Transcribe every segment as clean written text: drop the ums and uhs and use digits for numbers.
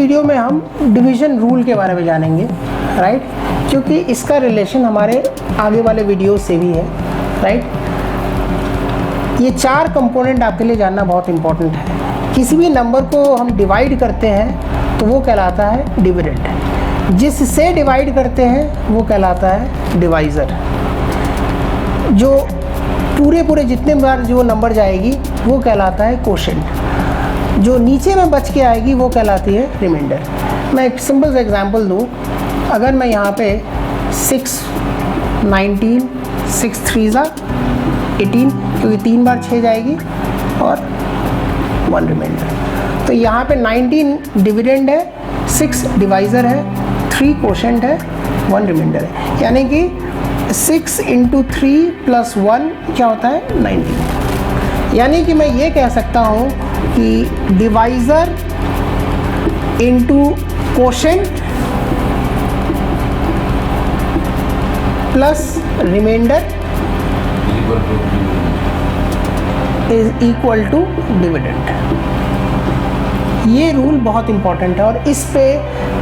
Video में हम division rule के बारे में जानेंगे, राइट, क्योंकि इसका रिलेशन हमारे आगे वाले वीडियो से भी है, राइट। ये 4 कंपोनेंट आपके लिए जानना बहुत इंपॉर्टेंट है। किसी भी नंबर को हम डिवाइड करते हैं तो वो कहलाता है डिविडेंड, जिससे डिवाइड करते हैं वो कहलाता है डिवाइज़र, जो पूरे जितने बार जो नंबर जाएगी वो कहलाता है कोशेंट, जो नीचे में बच के आएगी वो कहलाती है रिमाइंडर। मैं एक सिंपल सा एग्जांपल दूँ, अगर मैं यहाँ पे 6 19 6 3 18, क्योंकि 3 बार 6 जाएगी और 1 रिमाइंडर, तो यहाँ पे 19 डिविडेंड है, 6 डिवाइज़र है, 3 कोशेंट है, 1 रिमाइंडर है। यानी कि 6 × 3 + 1 क्या होता है 19। यानी कि मैं ये कह सकता हूँ कि divisor into quotient plus remainder is equal to dividend. ये रूल बहुत इंपॉर्टेंट है और इस पे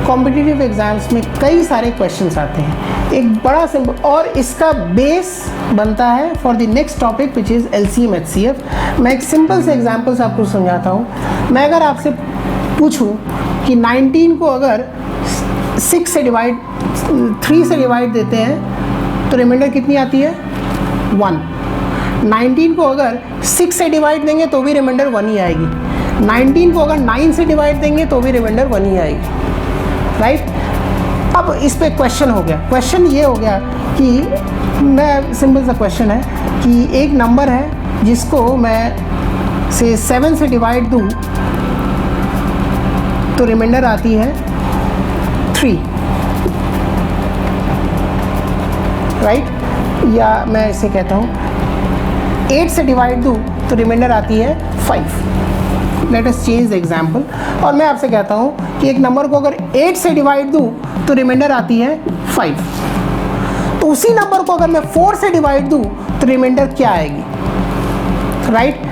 कॉम्पिटिटिव एग्जाम्स में कई सारे क्वेश्चंस आते हैं। एक बड़ा सिंपल, और इसका बेस बनता है for the next topic which is LCM HCF। मैं एक सिंपल से एग्जांपल से आपको समझाता हूँ। मैं अगर आपसे पूछूं कि 19 को अगर 3 से डिवाइड देते हैं तो रिमाइंडर कितनी आती है 1। 19 को अगर 6 से डिवाइड देंगे तो भी रिमाइंडर 1 ही आएगी। 19 को अगर 9 से डिवाइड देंगे तो भी रिमाइंडर 1 ही आएगी, राइट। अब इस पे क्वेश्चन हो गया, क्वेश्चन ये हो गया कि मैं सिंपल सा क्वेश्चन है कि एक नंबर है जिसको मैं से 7 से डिवाइड दूं तो रिमाइंडर आती है 3, राइट। या मैं इसे कहता हूँ 8 से डिवाइड दूं तो रिमाइंडर आती है 5। Let us change the example, और मैं आपसे कहता हूँ कि एक नंबर को अगर 8 से डिवाइड दूँ तो रिमाइंडर आती है 5। तो उसी नंबर को अगर मैं 4 से डिवाइड दूँ तो रिमाइंडर क्या आएगी, राइट।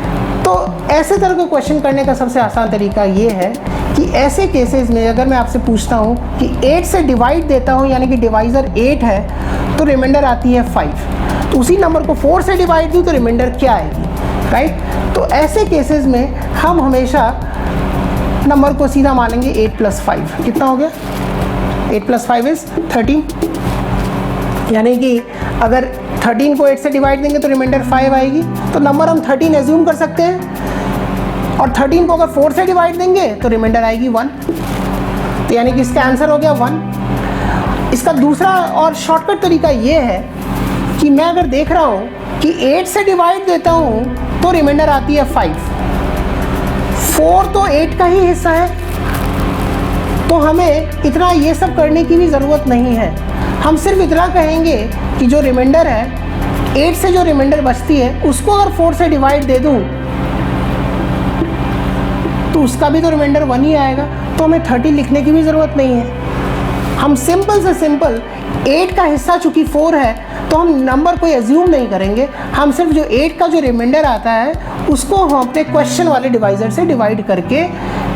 तो ऐसे तरह का क्वेश्चन करने का सबसे आसान तरीका ये है कि ऐसे केसेस में अगर मैं आपसे पूछता हूँ कि 8 से डिवाइड देता हूँ, यानी कि डिवाइज़र 8 है, तो रिमाइंडर आती है 5। तो उसी नंबर को 4 से डिवाइड दूँ तो रिमाइंडर क्या आएगी, राइट। तो ऐसे केसेस में हम हमेशा नंबर को सीधा मानेंगे 8 + 5। कितना हो गया 8 + 5 इज़ 13। यानी कि अगर 13 को 8 से डिवाइड देंगे तो रिमाइंडर 5 आएगी, तो नंबर हम 13 एज्यूम कर सकते हैं। और 13 को अगर 4 से डिवाइड देंगे तो रिमाइंडर आएगी 1। तो यानी कि इसका आंसर हो गया 1। इसका दूसरा और शॉर्टकट तरीका ये है कि मैं अगर देख रहा हूँ कि 8 से डिवाइड देता हूँ तो रिमाइंडर आती है 5। 4 तो 8 का ही हिस्सा है, तो हमें इतना ये सब करने की भी ज़रूरत नहीं है। हम सिर्फ इतना कहेंगे कि जो रिमाइंडर है 8 से जो रिमाइंडर बचती है उसको अगर 4 से डिवाइड दे दूँ तो उसका भी तो रिमाइंडर 1 ही आएगा, तो हमें 30 लिखने की भी ज़रूरत नहीं है। हम सिंपल से सिंपल 8 का हिस्सा चूँकि 4 है तो हम नंबर कोई एज्यूम नहीं करेंगे, हम सिर्फ जो 8 का जो रिमाइंडर आता है उसको हम अपने क्वेश्चन वाले डिवाइज़र से डिवाइड करके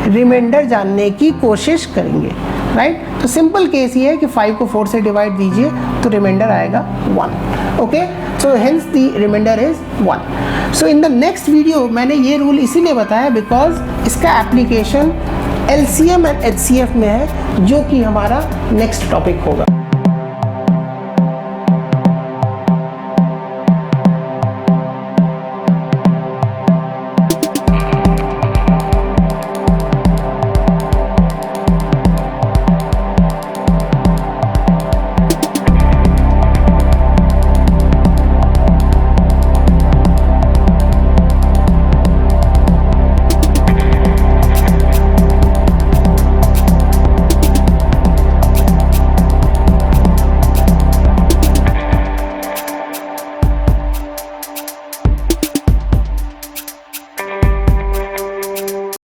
रिमाइंडर जानने की कोशिश करेंगे, राइट। तो सिंपल केस ये है कि 5 को 4 से डिवाइड दीजिए तो रिमाइंडर आएगा 1। Okay, so hence the remainder is 1। So in the next video मैंने ये रूल इसीलिए बताया बिकॉज इसका एप्लीकेशन LCM एंड HCF में है, जो कि हमारा नेक्स्ट टॉपिक होगा।